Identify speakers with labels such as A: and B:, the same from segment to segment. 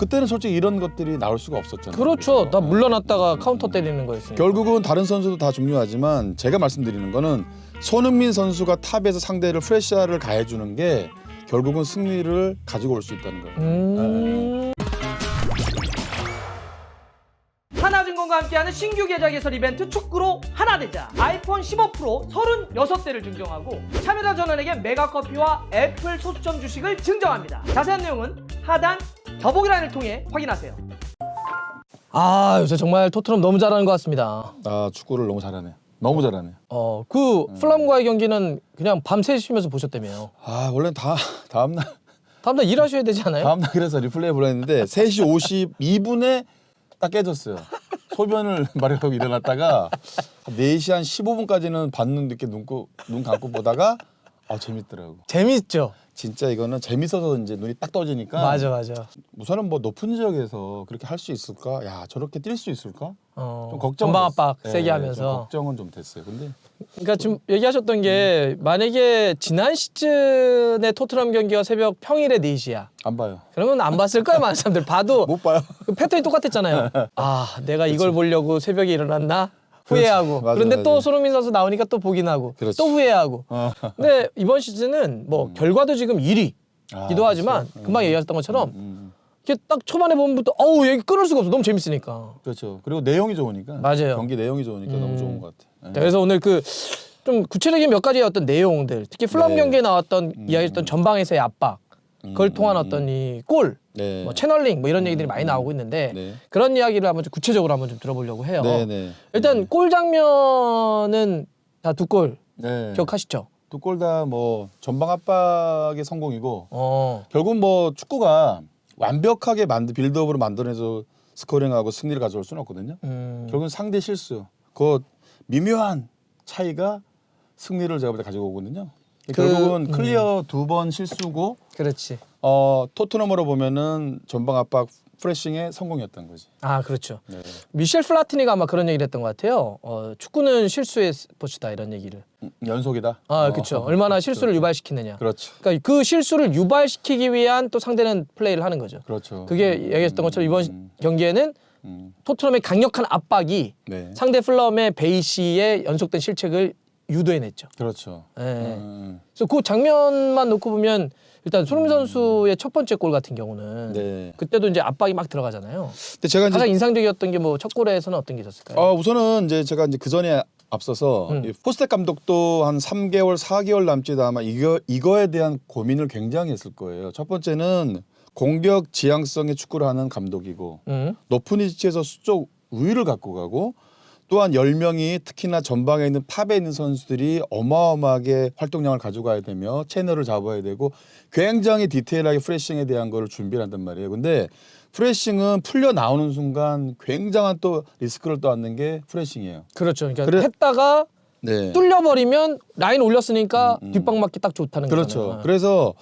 A: 그때는 솔직히 이런 것들이 나올 수가 없었잖아요.
B: 그렇죠. 나
A: 네.
B: 물러났다가 카운터 때리는 거였으니까.
A: 결국은 다른 선수도 다 중요하지만 제가 말씀드리는 거는 손흥민 선수가 탑에서 상대를 프레셔를 가해주는 게 결국은 승리를 가지고 올 수 있다는 거예요.
C: 하나증권과 함께하는 신규 계좌 개설 이벤트 축구로 하나되자. 아이폰 15 프로 36대를 증정하고 참여자 전원에게 메가커피와 애플 소수점 주식을 증정합니다. 자세한 내용은 하단 더보기란을 통해 확인하세요.
B: 아, 요새 정말 토트넘 너무 잘하는 것 같습니다.
A: 아, 축구를 너무 잘하네. 너무 잘하네.
B: 그 풀람과의 경기는 그냥 밤새시면서 보셨다며요.
A: 아, 원래 다음날
B: 다음날 일하셔야 되지 않아요?
A: 다음날 그래서 리플레이 보려 했는데 3시 52분에 딱 깨졌어요. 소변을 마려하고 일어났다가 4시 한 15분까지는 봤는데 이렇게 눈 감고 보다가 재밌더라고.
B: 재밌죠?
A: 진짜 이거는 재밌어서 이제 눈이 딱 떠지니까.
B: 맞아.
A: 우선은 뭐 높은 지역에서 그렇게 할 수 있을까? 야, 저렇게 뛸 수 있을까? 좀 걱정.
B: 전방 압박
A: 네,
B: 세게
A: 좀
B: 하면서.
A: 걱정은 좀 됐어요. 근데
B: 그러니까 지금 얘기하셨던 게 만약에 지난 시즌의 토트넘 경기가 새벽 평일에 4시야.
A: 안 봐요.
B: 그러면 안 봤을 거야, 많은 사람들. 봐도
A: 못 봐요.
B: 그 패턴이 똑같았잖아요. 아, 내가 이걸 보려고 새벽에 일어났나? 후회하고.
A: 맞아,
B: 그런데
A: 맞아.
B: 또 손흥민 선수 나오니까 또 보긴 하고.
A: 그렇지.
B: 또 후회하고. 근데 이번 시즌은 뭐 결과도 지금 1위기도 하지만 금방 얘기하셨던 것처럼 이렇게 딱 초반에 보면부터 얘기 끊을 수가 없어. 너무 재밌으니까.
A: 그렇죠. 그리고 내용이 좋으니까.
B: 맞아요.
A: 경기 내용이 좋으니까 너무 좋은 것 같아.
B: 자, 그래서 오늘 좀 구체적인 몇 가지의 어떤 내용들, 특히 플럼
A: 네.
B: 경기에 나왔던 이야기했던 전방에서의 압박, 그걸 통한 어떤 이 골,
A: 네.
B: 뭐 채널링 뭐 이런 얘기들이 많이 나오고 있는데
A: 네.
B: 그런 이야기를 한번 좀 구체적으로 한번 좀 들어보려고 해요.
A: 네.
B: 일단 골 장면은 다 두 골
A: 네.
B: 기억하시죠?
A: 두 골 다 뭐 전방 압박의 성공이고 결국 뭐 축구가 완벽하게 빌드업으로 만들어내서 스코링하고 승리를 가져올 수는 없거든요. 결국은 상대 실수, 그 미묘한 차이가 승리를 제가 볼 때 가지고 오거든요. 결국은 클리어 2번 실수고
B: 그렇지.
A: 토트넘으로 보면은 전방 압박 프레싱의 성공이었던 거지.
B: 아, 그렇죠.
A: 네.
B: 미셸 플라티니가 아마 그런 얘기를 했던 것 같아요. 축구는 실수의 스포츠다 이런 얘기를.
A: 연속이다.
B: 그렇죠. 얼마나 실수를 유발시키느냐.
A: 그렇죠.
B: 그러니까 그 실수를 유발시키기 위한 또 상대는 플레이를 하는 거죠.
A: 그렇죠.
B: 그게 얘기했던 것처럼 이번 경기에는 토트넘의 강력한 압박이
A: 네.
B: 상대 플럼의 베이시의 연속된 실책을 유도해냈죠.
A: 그렇죠.
B: 네. 그래서 그 장면만 놓고 보면 일단 손흥민 선수의 첫 번째 골 같은 경우는
A: 네.
B: 그때도 이제 압박이 막 들어가잖아요.
A: 근데 제가
B: 가장
A: 이제
B: 인상적이었던 게 뭐 첫 골에서는 어떤 게 있었을까요?
A: 우선은 이제 제가 이제 그 전에 앞서서 이 포스텍 감독도 한 3개월, 4개월 남짓 아마 이거에 대한 고민을 굉장히 했을 거예요. 첫 번째는 공격 지향성의 축구를 하는 감독이고 높은 위치에서 수적 우위를 갖고 가고 또한 10명이 특히나 전방에 있는 탑에 있는 선수들이 어마어마하게 활동량을 가져가야 되며 채널을 잡아야 되고 굉장히 디테일하게 프레싱에 대한 거를 준비를 한단 말이에요. 근데 프레싱은 풀려 나오는 순간 굉장한 또 리스크를 떠안는 게 프레싱이에요.
B: 그렇죠. 그러니까 했다가
A: 네.
B: 뚫려버리면 라인 올렸으니까 뒷방 맞기 딱 좋다는
A: 그렇죠.
B: 거잖아요.
A: 그래서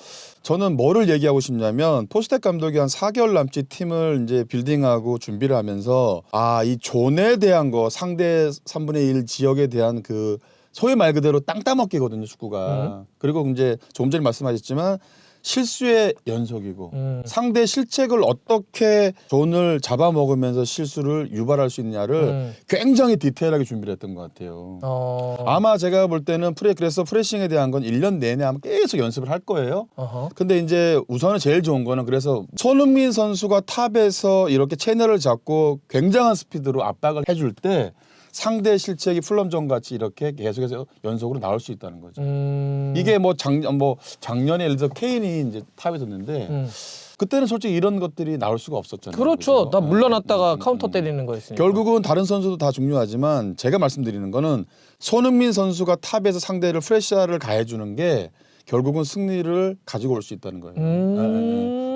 A: 저는 뭐를 얘기하고 싶냐면 포스텍 감독이 한 4개월 남짓 팀을 이제 빌딩하고 준비를 하면서 이 존에 대한 거 상대 3분의 1 지역에 대한 그 소위 말 그대로 땅 따먹기거든요, 축구가. 그리고 이제 조금 전에 말씀하셨지만 실수의 연속이고 상대 실책을 어떻게 존을 잡아먹으면서 실수를 유발할 수 있냐를 굉장히 디테일하게 준비를 했던 것 같아요. 아마 제가 볼 때는 그래서 프레싱에 대한 건 1년 내내 아마 계속 연습을 할 거예요. 근데 이제 우선은 제일 좋은 거는 그래서 손흥민 선수가 탑에서 이렇게 채널을 잡고 굉장한 스피드로 압박을 해줄 때 상대 실책이 플럼전 같이 이렇게 계속해서 연속으로 나올 수 있다는 거죠. 이게 작년에 예를 들어 케인이 이제 탑에 섰는데 그때는 솔직히 이런 것들이 나올 수가 없었잖아요.
B: 그렇죠.
A: 그죠?
B: 나 물러났다가 카운터 때리는 거였으니까.
A: 결국은 다른 선수도 다 중요하지만 제가 말씀드리는 거는 손흥민 선수가 탑에서 상대를 프레셔를 가해주는 게 결국은 승리를 가지고 올 수 있다는 거예요.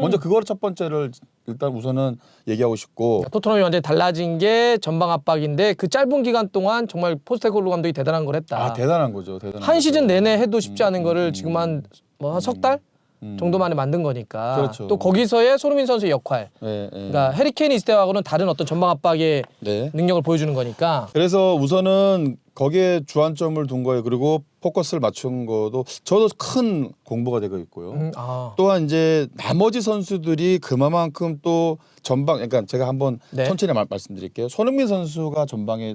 A: 먼저 그거를 첫 번째를 일단 우선은 얘기하고 싶고
B: 토트넘이 완전히 달라진 게 전방 압박인데 그 짧은 기간 동안 정말 포스테코글루 감독이 대단한 걸 했다.
A: 대단한 거죠. 대단한
B: 한
A: 거죠.
B: 시즌 내내 해도 쉽지 않은 거를 지금 한 석 달 정도 만에 만든 거니까.
A: 그렇죠.
B: 또 거기서의 손흥민 선수의 역할.
A: 네.
B: 그러니까 해리케인이 있을 때하고는 다른 어떤 전방 압박의
A: 네.
B: 능력을 보여주는 거니까.
A: 그래서 우선은 거기에 주안점을 둔 거예요. 그리고 포커스를 맞춘 거도 저도 큰 공부가 되고 있고요. 또한 이제 나머지 선수들이 그만큼 또 전방, 그러니까 제가 한번
B: 네.
A: 천천히 말씀드릴게요. 손흥민 선수가 전방에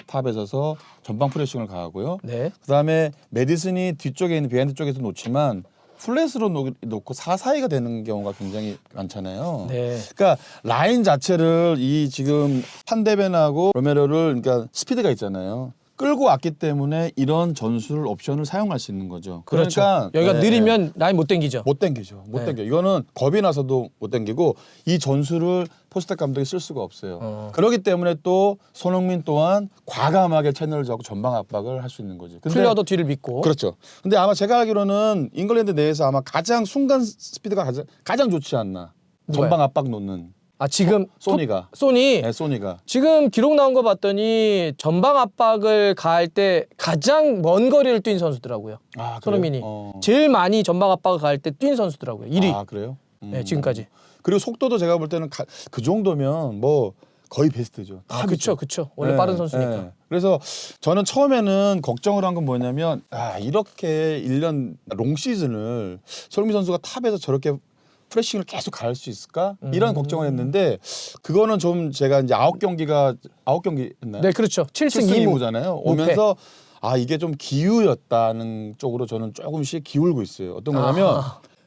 A: 탑에 서서 전방 프레싱을 가하고요.
B: 네.
A: 그다음에 메디슨이 뒤쪽에 있는 비하인드 쪽에서 놓지만 플랫으로 놓고 사사이가 되는 경우가 굉장히 많잖아요.
B: 네.
A: 그러니까 라인 자체를 이 지금 판데벤하고 로메로를 그러니까 스피드가 있잖아요. 끌고 왔기 때문에 이런 전술 옵션을 사용할 수 있는 거죠.
B: 그렇죠.
A: 그러니까
B: 여기가
A: 네,
B: 느리면 라인 못 당기죠.
A: 못 당기죠. 못
B: 네.
A: 당겨. 이거는 겁이 나서도 못 당기고 이 전술을 포스텍 감독이 쓸 수가 없어요. 그렇기 때문에 또 손흥민 또한 과감하게 채널을 잡고 전방 압박을 할 수 있는 거죠. 근데
B: 플레이어도 뒤를 믿고.
A: 그렇죠. 근데 아마 제가 알기로는 잉글랜드 내에서 아마 가장 순간 스피드가 가장 좋지 않나.
B: 누가요?
A: 전방 압박 놓는
B: 아 지금
A: 소니가.
B: 소니
A: 네, 소니가.
B: 지금 기록 나온 거 봤더니 전방 압박을 가할 때 가장 먼 거리를 뛴 선수더라고요.
A: 아, 그래요?
B: 손흥민이 제일 많이 전방 압박을 가할 때 뛴 선수더라고요. 1위.
A: 아, 그래요?
B: 네, 지금까지.
A: 그리고 속도도 제가 볼 때는 그 정도면 뭐 거의 베스트죠.
B: 아, 그렇죠, 그렇죠. 원래 빠른 선수니까.
A: 그래서 저는 처음에는 걱정을 한 건 뭐냐면 이렇게 1년 롱 시즌을 손흥민 선수가 탑에서 저렇게 프레싱을 계속 갈 수 있을까? 이런 걱정을 했는데 그거는 좀 제가 이제 9경기 했나요?
B: 네, 그렇죠. 7승 2무.
A: 2무잖아요. 오면서 이게 좀 기우였다는 쪽으로 저는 조금씩 기울고 있어요. 어떤 거냐면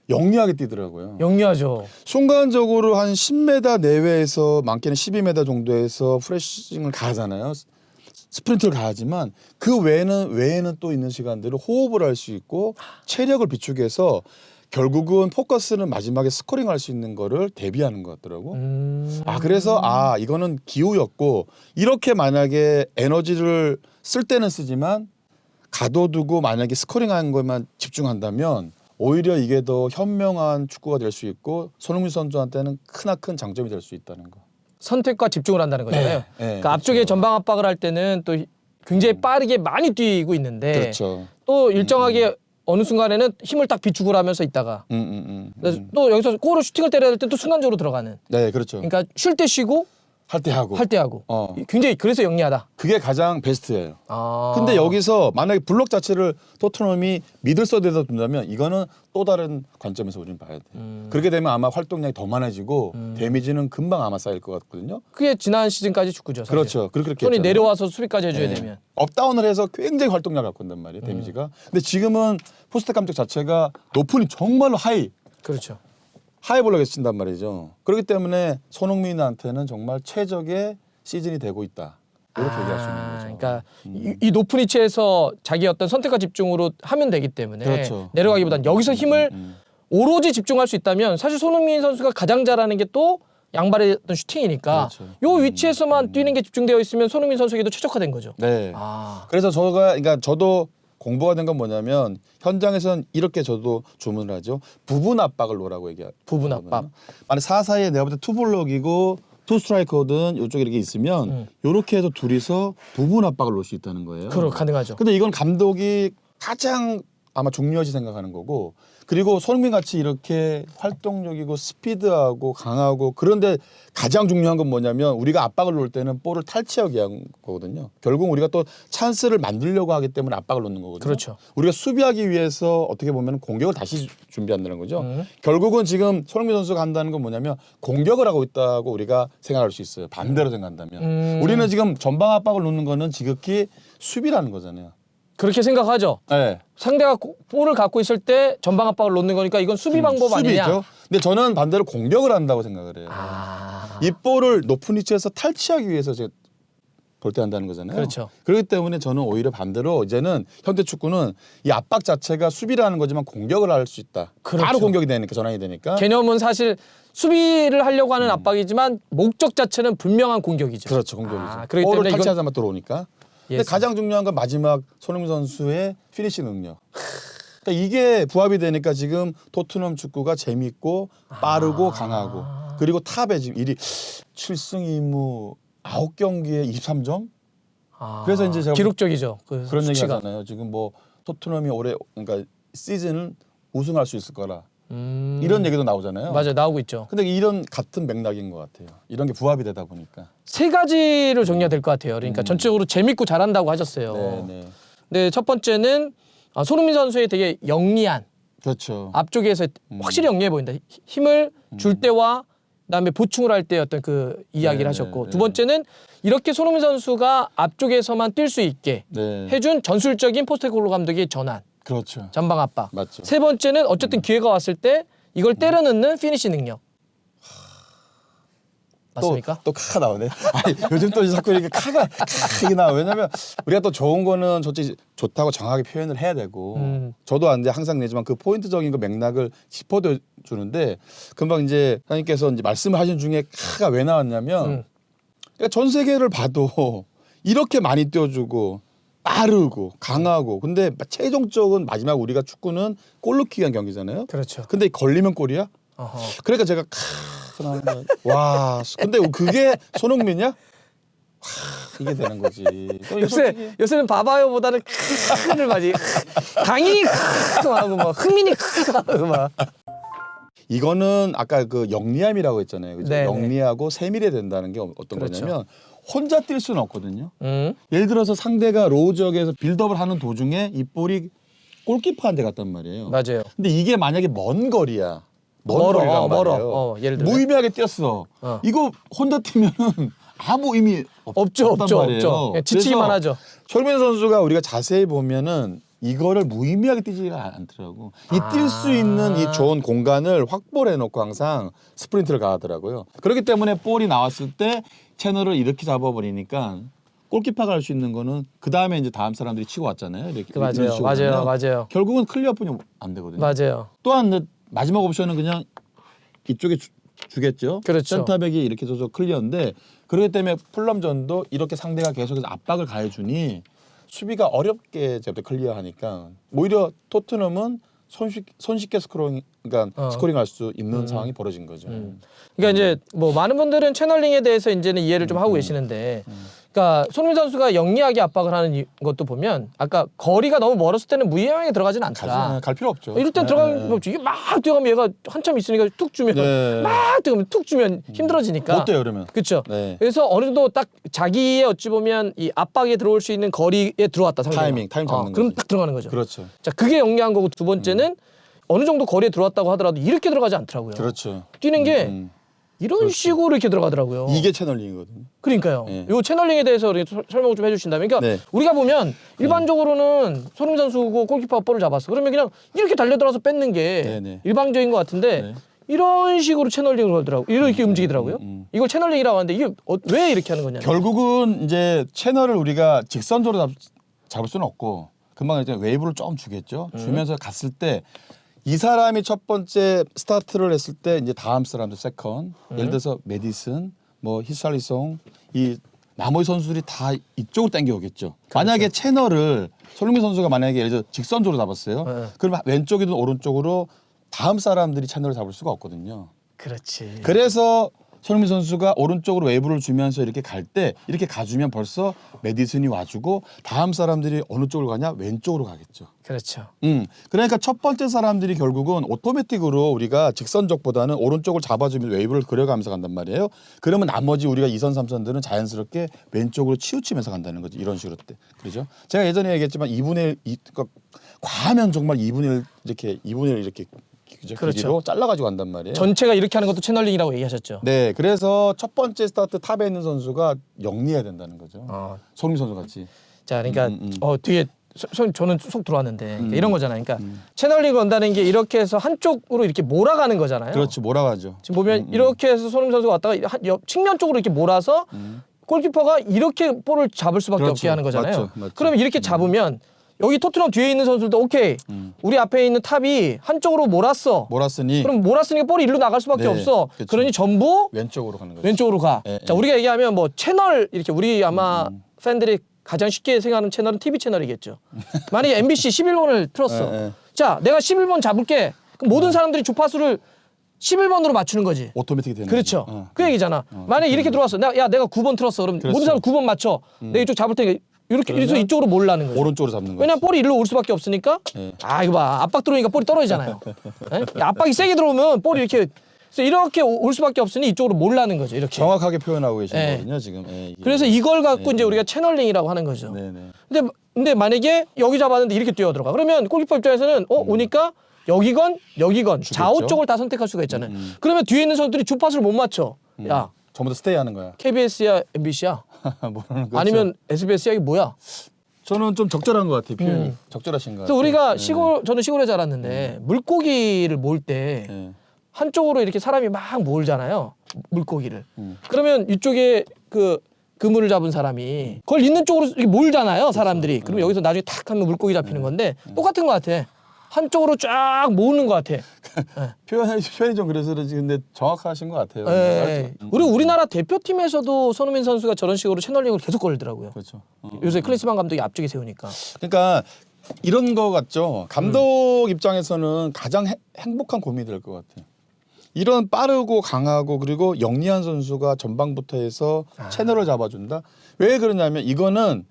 A: 영리하게 뛰더라고요.
B: 영리하죠.
A: 순간적으로 한 10m 내외에서 많게는 12m 정도에서 프레싱을 가잖아요. 스프린트를 가하지만 그 외에는 또 있는 시간들을 호흡을 할 수 있고 체력을 비추기 위해서 결국은 포커스는 마지막에 스코링할 수 있는 거를 대비하는 것 같더라고. 그래서 이거는 기우였고 이렇게 만약에 에너지를 쓸 때는 쓰지만 가둬두고 만약에 스코링하는 것만 집중한다면 오히려 이게 더 현명한 축구가 될 수 있고 손흥민 선수한테는 크나큰 장점이 될 수 있다는 거.
B: 선택과 집중을 한다는 거잖아요.
A: 네,
B: 그러니까 앞쪽에 전방 압박을 할 때는 또 굉장히 빠르게 많이 뛰고 있는데
A: 그렇죠.
B: 또 일정하게 어느 순간에는 힘을 딱 비축을 하면서 있다가 그래서 또 여기서 골을 슈팅을 때려야 될 때 또 순간적으로 들어가는.
A: 네, 그렇죠.
B: 그러니까 쉴 때 쉬고
A: 할 때 하고.
B: 할 때 하고. 굉장히 그래서 영리하다.
A: 그게 가장 베스트예요.
B: 아.
A: 근데 여기서 만약에 블록 자체를 토트넘이 미들서드에서 둔다면 이거는 또 다른 관점에서 우리는 봐야 돼. 그렇게 되면 아마 활동량이 더 많아지고 데미지는 금방 아마 쌓일 것 같거든요.
B: 그게 지난 시즌까지 축구죠. 사실.
A: 그렇죠. 그렇게
B: 손이
A: 했잖아요.
B: 내려와서 수비까지 해줘야
A: 네.
B: 되면.
A: 업다운을 해서 굉장히 활동량을 갖고 온단 말이에요. 데미지가. 근데 지금은 포스텍 감독 자체가 높으니 정말로
B: 그렇죠.
A: 하이볼록에서 친단 말이죠. 그렇기 때문에 손흥민한테는 정말 최적의 시즌이 되고 있다. 이렇게 얘기할 수 있는 거죠.
B: 그러니까 이 높은 위치에서 자기 어떤 선택과 집중으로 하면 되기 때문에
A: 그렇죠.
B: 내려가기보단 여기서 힘을 오로지 집중할 수 있다면 사실 손흥민 선수가 가장 잘하는 게 또 양발의 어떤 슈팅이니까
A: 그렇죠.
B: 요 위치에서만 뛰는 게 집중되어 있으면 손흥민 선수에게도 최적화된 거죠.
A: 네.
B: 아.
A: 그래서 그러니까 저도 공부가 된 건 뭐냐면 현장에서는 이렇게 저도 주문을 하죠. 부분 압박을 놓으라고 얘기해요.
B: 부분 압박.
A: 만약 4사이에 내가 볼 때 투블럭이고 투 스트라이커든 이쪽에 이렇게 있으면 이렇게 해서 둘이서 부분 압박을 놓을 수 있다는 거예요.
B: 가능하죠.
A: 근데 이건 감독이 가장 아마 중요하지 생각하는 거고 그리고 손흥민 같이 이렇게 활동적이고 스피드하고 강하고 그런데 가장 중요한 건 뭐냐면 우리가 압박을 놓을 때는 볼을 탈취하기 위한 거거든요. 결국 우리가 또 찬스를 만들려고 하기 때문에 압박을 놓는 거거든요.
B: 그렇죠.
A: 우리가 수비하기 위해서 어떻게 보면 공격을 다시 준비한다는 거죠. 결국은 지금 손흥민 선수가 한다는 건 뭐냐면 공격을 하고 있다고 우리가 생각할 수 있어요. 반대로 생각한다면. 우리는 지금 전방 압박을 놓는 거는 지극히 수비라는 거잖아요.
B: 그렇게 생각하죠.
A: 네.
B: 상대가 볼을 갖고 있을 때 전방 압박을 놓는 거니까 이건 수비 방법 아니냐.
A: 수비죠. 근데 저는 반대로 공격을 한다고 생각을 해요. 이 볼을 높은 위치에서 탈취하기 위해서 제가 볼 때 한다는 거잖아요.
B: 그렇죠.
A: 그렇기 때문에 저는 오히려 반대로 이제는 현대 축구는 이 압박 자체가 수비라는 거지만 공격을 할 수 있다.
B: 그렇죠.
A: 바로 공격이 되니까 전환이 되니까.
B: 개념은 사실 수비를 하려고 하는 압박이지만 목적 자체는 분명한 공격이죠.
A: 그렇죠, 공격이죠.
B: 그렇기
A: 볼을
B: 때문에 이건
A: 탈취하자마자 들어오니까. 근데
B: 예스.
A: 가장 중요한 건 마지막 손흥민 선수의 피니시 능력. 그러니까 이게 부합이 되니까 지금 토트넘 축구가 재밌고 빠르고 강하고 그리고 탑에 지금 1위 7승 2무 9경기에 23점. 그래서 이제 제가
B: 기록적이죠.
A: 그런 얘기
B: 수치가.
A: 하잖아요. 지금 뭐 토트넘이 올해 그러니까 시즌은 우승할 수 있을 거라. 이런 얘기도 나오잖아요.
B: 맞아요. 나오고 있죠.
A: 근데 이런 같은 맥락인 것 같아요. 이런 게 부합이 되다 보니까.
B: 세 가지로 정리가 될 것 같아요. 그러니까 전체적으로 재밌고 잘한다고 하셨어요.
A: 네.
B: 네, 첫 번째는 손흥민 선수의 되게 영리한
A: 그렇죠.
B: 앞쪽에서 확실히 영리해 보인다. 힘을 줄 때와 그다음에 보충을 할 때 어떤 그 이야기를
A: 네,
B: 하셨고
A: 네,
B: 두 번째는 이렇게 손흥민 선수가 앞쪽에서만 뛸 수 있게
A: 네.
B: 해준 전술적인 포스테코글루 감독의 전환,
A: 그렇죠.
B: 전방 압박.
A: 맞죠.
B: 세 번째는 어쨌든 기회가 왔을 때 이걸 때려 넣는 피니시 능력. 맞습니까?
A: 또 카가 나오네. 아니, 요즘 또 자꾸 이렇게 카가 이게 나와. 왜냐면 우리가 또 좋은 거는 솔직히 좋다고 정확하게 표현을 해야 되고 저도 안 돼 항상 내지만 그 포인트적인 그 맥락을 짚어줘 주는데 금방 이제 사장님께서 이제 말씀을 하신 중에 카가 왜 나왔냐면 그러니까 전 세계를 봐도 이렇게 많이 띄워주고 빠르고 강하고 근데 최종적은 마지막 우리가 축구는 골 넣기 위한 경기잖아요.
B: 그렇죠.
A: 근데 걸리면 골이야?
B: 어허.
A: 그러니까 제가 와 근데 그게 손흥민이야? 와 이게 되는 거지. 또 이거 솔직히
B: 요새는 바바요보다는 큰을 맞이 강인이 하고 막 흥민이 하고 막
A: 이거는 아까 그 영리함이라고 했잖아요. 그죠?
B: 네네.
A: 영리하고 세밀해야 된다는 게 어떤
B: 그렇죠.
A: 거냐면 혼자 뛸 수는 없거든요. 예를 들어서 상대가 로우 지역에서 빌드업을 하는 도중에 이 볼이 골키퍼한테 갔단 말이에요.
B: 맞아요.
A: 근데 이게 만약에 먼 거리야. 먼
B: 멀어,
A: 거리란
B: 멀어.
A: 말이에요.
B: 예를 들면.
A: 무의미하게 뛰었어. 이거 혼자 뛰면은 아무 의미
B: 없죠,
A: 없단
B: 없죠,
A: 말이에요.
B: 없죠. 그냥 지치기만
A: 그래서
B: 하죠.
A: 손흥민 선수가 우리가 자세히 보면은 이거를 무의미하게 뛰지가 않더라고. 이 뛸 수 있는 이 좋은 공간을 확보를 해놓고 항상 스프린트를 가하더라고요. 그렇기 때문에 볼이 나왔을 때 채널을 이렇게 잡아버리니까 골키퍼가 할 수 있는 거는 그 다음에 이제 다음 사람들이 치고 왔잖아요. 이렇게 이런
B: 맞아요,
A: 식으로
B: 맞아요,
A: 하면
B: 맞아요,
A: 결국은 클리어뿐이 안 되거든요.
B: 맞아요.
A: 또한 마지막 옵션은 그냥 이쪽에 주겠죠.
B: 그렇죠.
A: 센터백이 이렇게 줘서 클리어인데 그렇기 때문에 풀럼전도 이렇게 상대가 계속해서 압박을 가해주니 수비가 어렵게 제가 클리어하니까 오히려 토트넘은 손쉽게 스코링할 수 있는 상황이 벌어진 거죠.
B: 그러니까 이제 뭐 많은 분들은 채널링에 대해서 이제는 이해를 좀 하고 계시는데, 그러니까 손흥민 선수가 영리하게 압박을 하는 것도 보면 아까 거리가 너무 멀었을 때는 무의미하게 들어가진 않더라.
A: 갈 필요 없죠.
B: 이럴 땐 들어가면 없지. 이게 막 뛰어가면 얘가 한참 있으니까 툭 주면
A: 네.
B: 막 뛰어가면 툭 주면 힘들어지니까.
A: 어때요 그러면?
B: 그렇죠.
A: 네.
B: 그래서 어느 정도 딱 자기의 어찌 보면 이 압박에 들어올 수 있는 거리에 들어왔다 상대가.
A: 타이밍 잡는
B: 그럼
A: 거지.
B: 딱 들어가는 거죠.
A: 그렇죠.
B: 자, 그게 영리한 거고 두 번째는 어느 정도 거리에 들어왔다고 하더라도 이렇게 들어가지 않더라고요.
A: 그렇죠.
B: 뛰는 게 이런 식으로 이렇게 들어가더라고요.
A: 이게 채널링이거든요.
B: 그러니까요.
A: 네.
B: 요 채널링에 대해서 설명을 좀 해주신다면, 그러니까
A: 네.
B: 우리가 보면 일반적으로는 손흥민 선수고 골키퍼가 볼을 잡았어. 그러면 그냥 이렇게 달려들어서 뺏는 게
A: 네네.
B: 일방적인 것 같은데
A: 네.
B: 이런 식으로 채널링을 하더라고. 이렇게 움직이더라고요. 이걸 채널링이라고 하는데 이게 왜 이렇게 하는 거냐?
A: 결국은 이제 채널을 우리가 직선적으로 잡을 수는 없고 금방 이제 웨이브를 좀 주겠죠. 주면서 갔을 때 이 사람이 첫 번째 스타트를 했을 때 이제 다음 사람들 세컨 예를 들어서 메디슨 뭐 히샬리송 이 나머지 선수들이 다 이쪽으로 당겨오겠죠. 만약에 채널을 손흥민 선수가 만약에 예를 들어 직선적으로 잡았어요.
B: 네.
A: 그러면 왼쪽이든 오른쪽으로 다음 사람들이 채널을 잡을 수가 없거든요.
B: 그렇지.
A: 그래서 손흥민 선수가 오른쪽으로 웨이브를 주면서 이렇게 갈 때 이렇게 가주면 벌써 메디슨이 와주고 다음 사람들이 어느 쪽으로 가냐 왼쪽으로 가겠죠.
B: 그렇죠.
A: 그러니까 첫 번째 사람들이 결국은 오토매틱으로 우리가 직선적보다는 오른쪽을 잡아주면 웨이브를 그려가면서 간단 말이에요. 그러면 나머지 우리가 2선, 3선들은 자연스럽게 왼쪽으로 치우치면서 간다는 거죠. 이런 식으로 때. 그렇죠? 제가 예전에 얘기했지만 2분의 1, 그러니까 과하면 정말 2분의 1 이렇게
B: 그렇죠.
A: 길이로 잘라가지고 간단 말이에요.
B: 전체가 이렇게 하는 것도 채널링이라고 얘기하셨죠.
A: 네, 그래서 첫 번째 스타트 탑에 있는 선수가 영리해야 된다는 거죠. 손흥민 선수 같이.
B: 자, 그러니까 뒤에 저는 속 들어왔는데 그러니까 이런 거잖아요. 그러니까 채널링을 한다는 게 이렇게 해서 한쪽으로 이렇게 몰아가는 거잖아요.
A: 그렇지, 몰아가죠.
B: 지금 보면 이렇게 해서 손흥민 선수가 왔다가 측면 쪽으로 이렇게 몰아서 골키퍼가 이렇게 볼을 잡을 수밖에
A: 그렇죠.
B: 없게 하는 거잖아요.
A: 맞죠.
B: 그러면 이렇게 잡으면 여기 토트넘 뒤에 있는 선수들도 오케이. 우리 앞에 있는 탑이 한쪽으로
A: 몰았으니
B: 그럼 몰았으니까 볼이 일로 나갈 수밖에
A: 네,
B: 없어.
A: 그쵸.
B: 그러니 전부
A: 왼쪽으로 가는 거죠.
B: 왼쪽으로 가.
A: 예,
B: 자,
A: 예.
B: 우리가 얘기하면 뭐 채널 이렇게 우리 아마 팬들이 가장 쉽게 생각하는 채널은 TV 채널이겠죠. 만약에 MBC 11번을 틀었어.
A: 예, 예.
B: 자, 내가 11번 잡을게. 그럼 모든 사람들이 주파수를 11번으로 맞추는 거지.
A: 오토매틱이 되는
B: 그렇죠.
A: 거죠.
B: 그 얘기잖아. 만약에 이렇게 들어왔어. 내가 9번 틀었어. 그럼
A: 그렇죠.
B: 모든 사람 9번 맞춰. 내가 이쪽 잡을 테니까 이렇게
A: 그러면
B: 해서 이쪽으로 몰라는 거죠.
A: 오른쪽으로 잡는 거죠.
B: 왜냐면 볼이 일로 올 수밖에 없으니까.
A: 네.
B: 아 이거 봐, 압박 들어오니까 볼이 떨어지잖아요. 예? 압박이 세게 들어오면 볼이 이렇게 그래서 이렇게 올 수밖에 없으니 이쪽으로 몰라는 거죠. 이렇게.
A: 정확하게 표현하고 계신
B: 네.
A: 거거든요, 지금. 예, 이게.
B: 그래서 이걸 갖고
A: 네.
B: 이제 우리가 채널링이라고 하는 거죠.
A: 네네.
B: 근데 만약에 여기 잡았는데 이렇게 뛰어 들어가. 그러면 골키퍼 입장에서는 오니까 여기건 좌우 쪽을 다 선택할 수가 있잖아요. 그러면 뒤에 있는 선수들이 주파수를 못 맞춰. 야,
A: 전부 다 스테이 하는 거야.
B: KBS야, MBC야?
A: 모르는 거죠.
B: 아니면 SBS야? 이게 뭐야?
A: 저는 좀 적절한 것 같아요, 표현이. 적절하신 것 같아요.
B: 그래서 우리가
A: 네.
B: 저는 시골에 자랐는데 물고기를 모을 때
A: 네.
B: 한쪽으로 이렇게 사람이 막 몰잖아요. 물고기를. 그러면 이쪽에 그 그물을 잡은 사람이 그걸 있는 쪽으로 이렇게 몰잖아요, 사람들이. 그러면 여기서 나중에 탁 하면 물고기 잡히는 건데 똑같은 것 같아. 한쪽으로 쫙 모으는 것 같아.
A: 표현이 좀 그래서 그런지 근데 정확하신 것 같아요.
B: 예. 우리나라 대표팀에서도 손흥민 선수가 저런 식으로 채널링을 계속 걸더라고요.
A: 그렇죠.
B: 요새 클린스만 감독이 앞쪽에 세우니까.
A: 그러니까 이런 거 같죠. 감독 입장에서는 가장 행복한 고민이 될 것 같아요. 이런 빠르고 강하고 그리고 영리한 선수가 전방부터 해서 채널을 잡아준다. 왜 그러냐면 이거는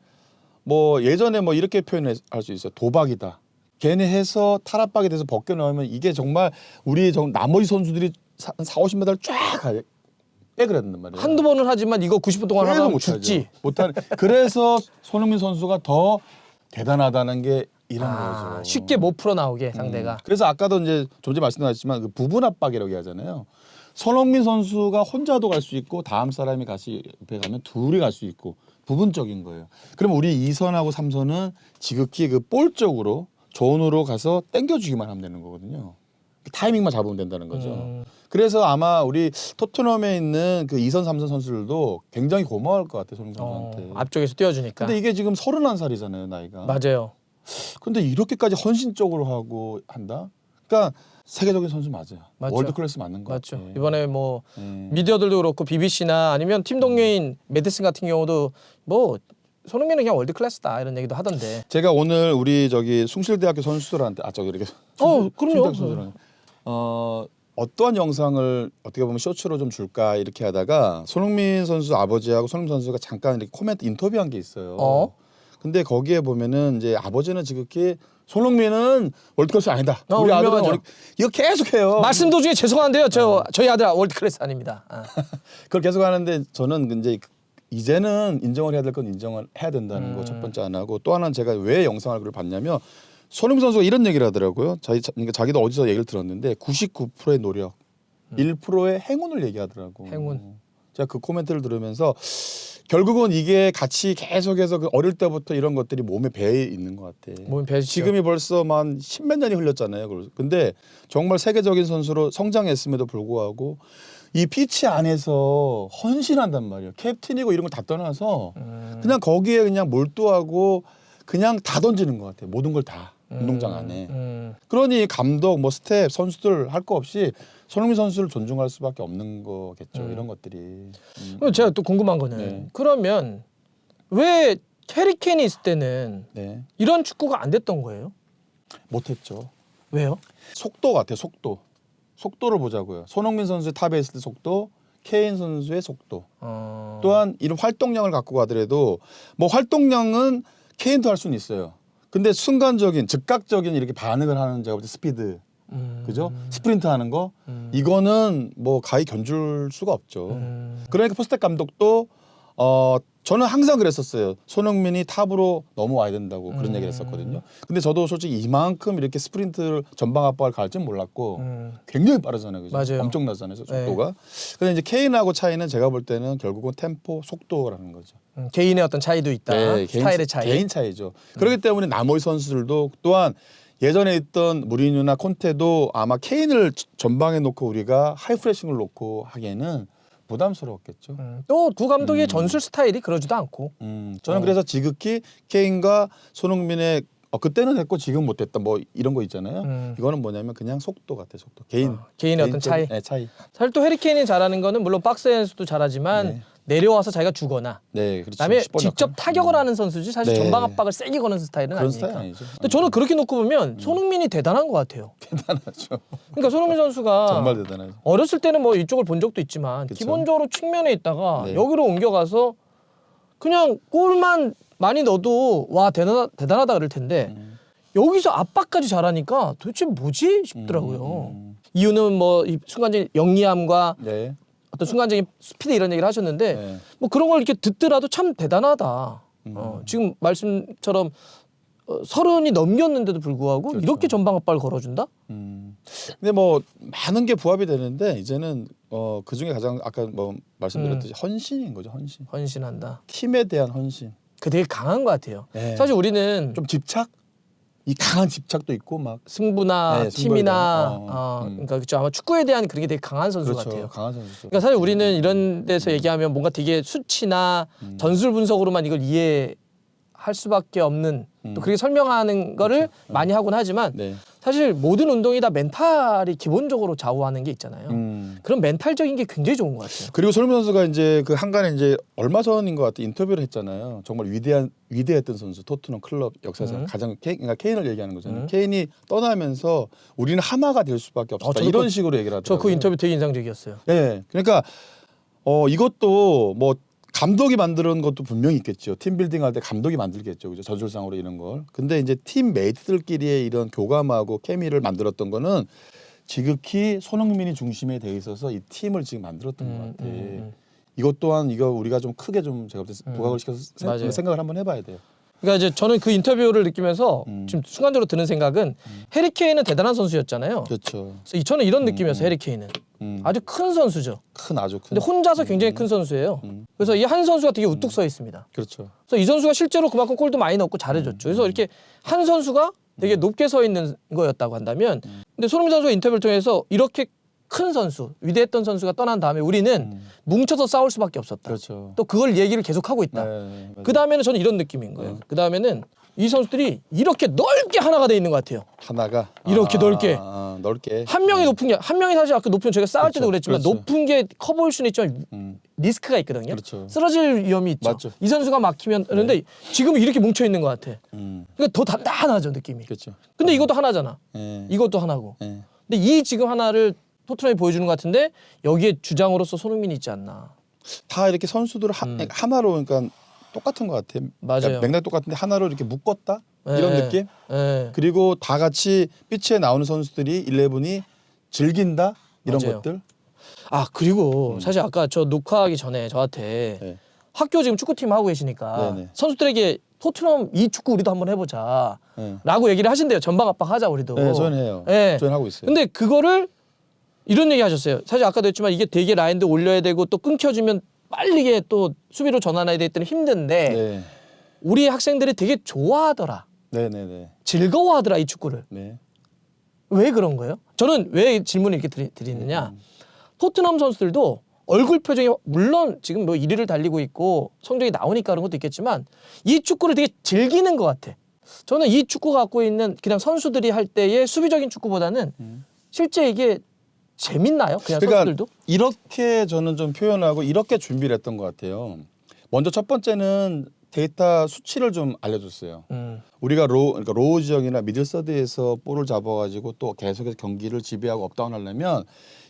A: 뭐 예전에 뭐 이렇게 표현할 수 있어요. 도박이다. 걔네 해서 탈압박이 돼서 벗겨 나오면 이게 정말 우리 나머지 선수들이 40~50m를 쫙 빼그랬단 말이에요.
B: 한두 번은 하지만 이거 90분 동안
A: 계속
B: 하면
A: 못하죠.
B: 죽지.
A: 못하는. 그래서 손흥민 선수가 더 대단하다는 게 이런 거죠.
B: 쉽게 못 풀어 나오게 상대가.
A: 그래서 아까도 이제 좀 전에 말씀드렸지만 그 부분 압박이라고 하잖아요. 손흥민 선수가 혼자도 갈 수 있고 다음 사람이 같이 옆에 가면 둘이 갈 수 있고 부분적인 거예요. 그럼 우리 2선하고 3선은 지극히 그 볼 쪽으로 존으로 가서 땡겨주기만 하면 되는 거거든요. 타이밍만 잡으면 된다는 거죠. 그래서 아마 우리 토트넘에 있는 그 2선, 3선 선수들도 굉장히 고마울 것 같아요, 손흥민 선수한테.
B: 앞쪽에서 띄워주니까.
A: 근데 이게 지금 31살이잖아요, 나이가.
B: 맞아요.
A: 근데 이렇게까지 헌신적으로 하고 한다? 그러니까 세계적인 선수 맞아요.
B: 맞죠.
A: 월드 클래스 맞는 거
B: 맞죠.
A: 같아요.
B: 이번에 뭐 미디어들도 그렇고 BBC나 아니면 팀 동료인 매디슨 같은 경우도 뭐 손흥민은 그냥 월드 클래스다 이런 얘기도 하던데.
A: 제가 오늘 우리 저기 숭실대학교 선수들한테 저기 이렇게
B: 그럼요.
A: 숭실대학교 선수들한테 어떠한 영상을 어떻게 보면 쇼츠로 좀 줄까 이렇게 하다가 손흥민 선수 아버지하고 손흥민 선수가 잠깐 이렇게 코멘트 인터뷰한 게 있어요. 근데 거기에 보면은 이제 아버지는 지극히 손흥민은 월드클래스 아니다. 우리 아들은
B: 유명하죠.
A: 이거 계속해요.
B: 말씀 도중에 죄송한데요. 저희 아들 월드 클래스 아닙니다.
A: 그걸 계속 하는데 저는 이제 이제는 인정을 해야 될 건 인정을 해야 된다는 거 첫 번째 하나고 또 하나는 제가 왜 영상을 그걸 봤냐면 손흥민 선수가 이런 얘기를 하더라고요. 그러니까 자기도 어디서 얘기를 들었는데 99%의 노력, 1%의 행운을 얘기하더라고.
B: 행운.
A: 제가 그 코멘트를 들으면서 결국은 이게 같이 계속해서 그 어릴 때부터 이런 것들이 몸에 배에 있는 것 같아.
B: 몸에 배시죠.
A: 지금이 벌써 만 10몇 년이 흘렸잖아요. 근데 정말 세계적인 선수로 성장했음에도 불구하고 이 피치 안에서 헌신한단 말이에요. 캡틴이고 이런 걸 다 떠나서 그냥 거기에 그냥 몰두하고 그냥 다 던지는 것 같아요. 모든 걸 다 운동장 안에. 그러니 감독, 뭐 스텝, 선수들 할 거 없이 손흥민 선수를 존중할 수밖에 없는 거겠죠. 이런 것들이.
B: 그럼 제가 또 궁금한 거는
A: 네.
B: 그러면 왜 해리케인이 있을 때는
A: 네,
B: 이런 축구가 안 됐던 거예요?
A: 못했죠.
B: 왜요?
A: 속도 같아요. 속도를 보자고요. 손흥민 선수의 탑에 있을 때 속도, 케인 선수의 속도. 또한 이런 활동량을 갖고 가더라도 뭐 활동량은 케인도 할 수는 있어요. 근데 순간적인 즉각적인 이렇게 반응을 하는 제가 볼 때 스피드, 그죠? 스프린트 하는 거 이거는 뭐 가히 견줄 수가 없죠. 그러니까 포스텍 감독도 저는 항상 그랬었어요. 손흥민이 탑으로 넘어와야 된다고 그런 얘기를 했었거든요. 근데 저도 솔직히 이만큼 이렇게 스프린트를 전방 압박을 갈 줄 몰랐고 굉장히 빠르잖아요. 그죠?
B: 맞아요.
A: 엄청나잖아요. 속도가. 근데 이제 케인하고 차이는 제가 볼 때는 결국은 템포, 속도라는 거죠.
B: 개인의 어떤 차이도 있다.
A: 네,
B: 스타일의 차이.
A: 개인 차이죠. 그렇기 때문에 나머지 선수들도 또한 예전에 있던 무리뉴나 콘테도 아마 케인을 전방에 놓고 우리가 하이프레싱을 놓고 하기에는 부담스러웠겠죠.
B: 또 두 감독의 전술 스타일이 그러지도 않고.
A: 저는 그래서 지극히 케인과 손흥민의 그때는 했고 지금 못했다 뭐 이런 거 있잖아요. 이거는 뭐냐면 그냥 속도 같아. 속도.
B: 개인의 어떤 차이.
A: 네, 차이.
B: 사실 또 해리케인이 잘하는 거는 물론 박스에서도 잘하지만
A: 네.
B: 내려와서 자기가 주거나
A: 네, 그렇죠.
B: 그다음에
A: 10번
B: 직접
A: 역할.
B: 타격을 하는 선수지 사실
A: 네.
B: 전방 압박을 세게 거는 스타일은
A: 그런
B: 아니니까.
A: 스타일 아니죠.
B: 근데 저는 그렇게 놓고 보면 손흥민이 대단한 것 같아요.
A: 대단하죠.
B: 그러니까 손흥민 선수가
A: 정말 대단하죠.
B: 어렸을 때는 뭐 이쪽을 본 적도 있지만
A: 그쵸.
B: 기본적으로 측면에 있다가
A: 네.
B: 여기로 옮겨가서 그냥 골만 많이 넣어도 와 대단하다 그럴 텐데 여기서 압박까지 잘하니까 도대체 뭐지 싶더라고요. 이유는 뭐 이 순간적인 영리함과
A: 네.
B: 어떤 순간적인 스피드 이런 얘기를 하셨는데
A: 네.
B: 뭐 그런 걸 이렇게 듣더라도 참 대단하다. 지금 말씀처럼 30이 넘겼는데도 불구하고
A: 그렇죠.
B: 이렇게 전방 압박을 걸어준다?
A: 근데 뭐 많은 게 부합이 되는데 이제는 그 중에 가장 아까 뭐 말씀드렸듯이 헌신인 거죠, 헌신.
B: 헌신한다.
A: 팀에 대한 헌신.
B: 그 되게 강한 것 같아요.
A: 네.
B: 사실 우리는
A: 좀 집착? 이 강한 집착도 있고 막
B: 승부나
A: 네, 승부에
B: 팀이나
A: 대한,
B: 그러니까 그렇죠. 아마 축구에 대한 그런 게 되게 강한 선수
A: 그렇죠.
B: 같아요.
A: 강한 선수죠.
B: 그러니까 사실 우리는 이런 데서 얘기하면 뭔가 되게 수치나 전술 분석으로만 이걸 이해할 수밖에 없는 또 그렇게 설명하는 거를 많이 하곤 하지만
A: 네.
B: 사실 모든 운동이 다 멘탈이 기본적으로 좌우하는 게 있잖아요. 그런 멘탈적인 게 굉장히 좋은 것 같아요.
A: 그리고 손흥민 선수가 이제 그 한간에 이제 얼마 전인 것 같아 인터뷰를 했잖아요. 정말 위대했던 선수 토트넘 클럽 역사상 가장 그러니까 케인을 얘기하는 거잖아요. 케인이 떠나면서 우리는 하나가 될 수밖에 없었다.
B: 저도
A: 이런
B: 그-
A: 식으로 얘기를 하더라고요.
B: 저 그 인터뷰 되게 인상적이었어요.
A: 네, 그러니까 이것도 뭐 감독이 만드는 것도 분명히 있겠죠. 팀 빌딩할 때 감독이 만들겠죠, 그죠? 전술상으로 이런 걸. 근데 이제 팀 메이트들끼리의 이런 교감하고 케미를 만들었던 거는 지극히 손흥민이 중심에 돼 있어서 이 팀을 지금 만들었던 것 같아. 이것 또한 이거 우리가 좀 크게 좀 제가 볼 때 부각을 시켜서
B: 맞아요.
A: 생각을 한번 해봐야 돼요.
B: 그러니까 이제 저는 그 인터뷰를 느끼면서 지금 순간적으로 드는 생각은 해리 케인은 대단한 선수였잖아요.
A: 그렇죠.
B: 그래서 저는 이런 느낌이었어요. 해리 케인은 아주 큰 선수죠.
A: 아주 큰.
B: 근데 혼자서 굉장히 큰 선수예요. 그래서 이 한 선수가 되게 우뚝 서 있습니다.
A: 그렇죠.
B: 그래서 이 선수가 실제로 그만큼 골도 많이 넣고 잘해줬죠. 그래서 이렇게 한 선수가 되게 높게 서 있는 거였다고 한다면, 근데 손흥민 선수가 인터뷰를 통해서 이렇게 큰 선수, 위대했던 선수가 떠난 다음에 우리는 뭉쳐서 싸울 수밖에 없었다.
A: 그렇죠.
B: 또 그걸 얘기를 계속 하고 있다.
A: 네,
B: 그 다음에는 저는 이런 느낌인 거예요. 그 다음에는 이 선수들이 이렇게 넓게 하나가 돼 있는 것 같아요.
A: 하나가
B: 이렇게 넓게.
A: 넓게.
B: 한 명이 높은 게, 한 명이 사실 아까 높은 제가 싸울 때도
A: 그렇죠.
B: 그랬지만
A: 그렇죠.
B: 높은 게 커 보일 수는 있지만 리스크가 있거든요.
A: 그렇죠.
B: 쓰러질 위험이 있죠.
A: 맞죠.
B: 이 선수가 막히면 그런데 지금은 이렇게 뭉쳐 있는 것 같아. 그러니까 더 단단하죠 느낌이.
A: 그렇죠.
B: 근데 이것도 하나잖아.
A: 예.
B: 이것도 하나고.
A: 예.
B: 근데 이 지금 하나를 토트넘이 보여주는 것 같은데 여기에 주장으로서 손흥민이 있지 않나.
A: 다 이렇게 선수들 하나로 그러니까 똑같은 것 같아.
B: 맞아요.
A: 그러니까 맥락 똑같은데 하나로 이렇게 묶었다
B: 예,
A: 이런 느낌.
B: 예.
A: 그리고 다 같이 피치에 나오는 선수들이 11이 즐긴다 이런
B: 맞아요.
A: 것들.
B: 아 그리고 사실 아까 저 녹화하기 전에 저한테
A: 네.
B: 학교 지금 축구팀 하고 계시니까
A: 네네.
B: 선수들에게 토트넘 이 축구 우리도 한번 해보자
A: 네.
B: 라고 얘기를 하신대요. 전방 압박 하자 우리도.
A: 네, 저는 해요.
B: 네.
A: 저는 하고 있어요.
B: 근데 그거를 이런 얘기 하셨어요. 사실 아까도 했지만 이게 되게 라인도 올려야 되고 또 끊겨주면 빠르게 또 수비로 전환해야 되기 때문에 힘든데
A: 네.
B: 우리 학생들이 되게 좋아하더라.
A: 네네네.
B: 즐거워하더라 이 축구를.
A: 네.
B: 왜 그런 거예요? 저는 왜 질문을 이렇게 드리느냐. 토트넘 선수들도 얼굴 표정이 물론 지금 뭐 1위를 달리고 있고 성적이 나오니까 그런 것도 있겠지만 이 축구를 되게 즐기는 것 같아. 저는 이 축구가 갖고 있는 그냥 선수들이 할 때의 수비적인 축구보다는 실제 이게 재밌나요? 그냥
A: 그러니까
B: 선수들도?
A: 이렇게 저는 좀 표현하고 이렇게 준비를 했던 것 같아요. 먼저 첫 번째는 데이터 수치를 좀 알려줬어요. 우리가 그러니까 로우 지역이나 미들서드에서 볼을 잡아가지고 또 계속해서 경기를 지배하고 업다운 하려면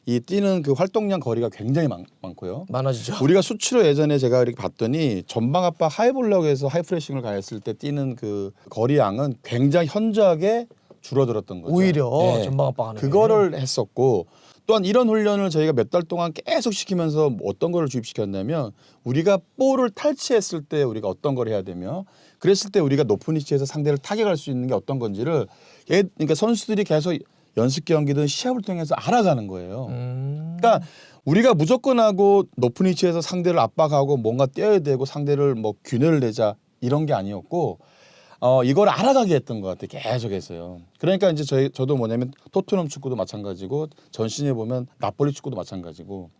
A: 이 뛰는 그 활동량 거리가 굉장히 많고요.
B: 많아지죠.
A: 우리가 수치로 예전에 제가 이렇게 봤더니 전방 압박 하이볼럭에서 하이프레싱을 가했을 때 뛰는 그 거리 양은 굉장히 현저하게 줄어들었던 거죠.
B: 오히려
A: 네.
B: 전방 압박하는 게.
A: 그거를 했었고 또한 이런 훈련을 저희가 몇 달 동안 계속 시키면서 어떤 거를 주입시켰냐면 우리가 볼을 탈취했을 때 우리가 어떤 걸 해야 되며 그랬을 때 우리가 높은 위치에서 상대를 타격할 수 있는 게 어떤 건지를 그러니까 선수들이 계속 연습 경기든 시합을 통해서 알아가는 거예요. 그러니까 우리가 무조건 하고 높은 위치에서 상대를 압박하고 뭔가 뛰어야 되고 상대를 뭐 균열을 내자 이런 게 아니었고 이걸 알아가게 했던 것 같아요. 계속해서요. 그러니까 이제 저도 뭐냐면 토트넘 축구도 마찬가지고 전신에 보면 나폴리 축구도 마찬가지고